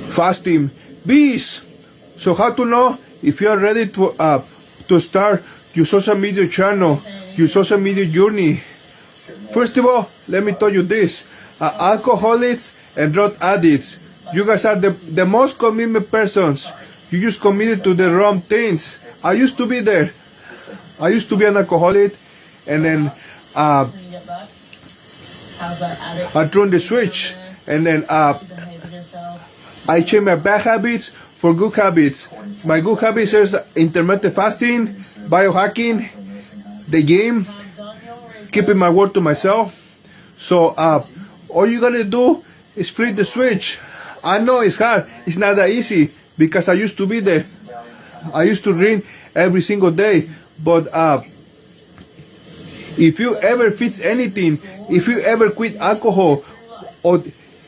fasting. Bees. So how to know if you are ready to start your social media channel, your social media journey? First of all, let me tell you this: alcoholics and drug addicts, you guys are the most committed persons. You just committed to the wrong things. I used to be there. I used to be an alcoholic, and then I turned the switch, and then I changed my bad habits for good habits. My good habits is intermittent fasting, biohacking, the game, keeping my word to myself. So all you gotta do is flip the switch. I know it's hard. It's not that easy because I used to be there. I used to drink every single day. But if you ever fix anything, if you ever quit alcohol, or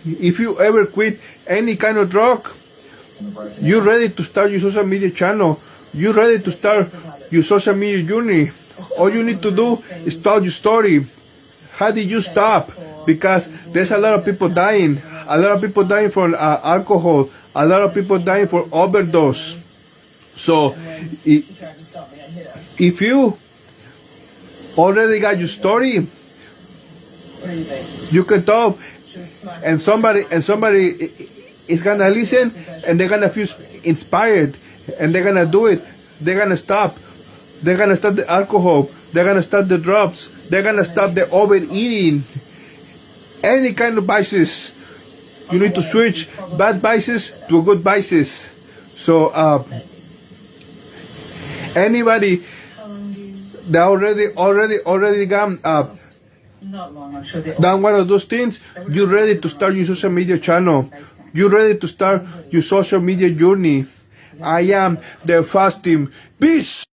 if you ever quit any kind of drug, you're ready to start your social media channel. You're ready to start your social media journey. All you need to do is tell your story. How did you stop? Because there's a lot of people dying. A lot of people dying from alcohol. A lot of people dying for overdose. So, if you already got your story, you can talk, and somebody is gonna listen, and they're gonna feel inspired, and they're gonna do it. They're gonna stop. They're gonna stop the alcohol. They're gonna stop the drugs. They're gonna stop the overeating. Any kind of vices, you need to switch bad vices to good vices. So anybody that already got done one of those things, you're ready to start your social media channel. You're ready to start your social media journey. I am the fasting beast.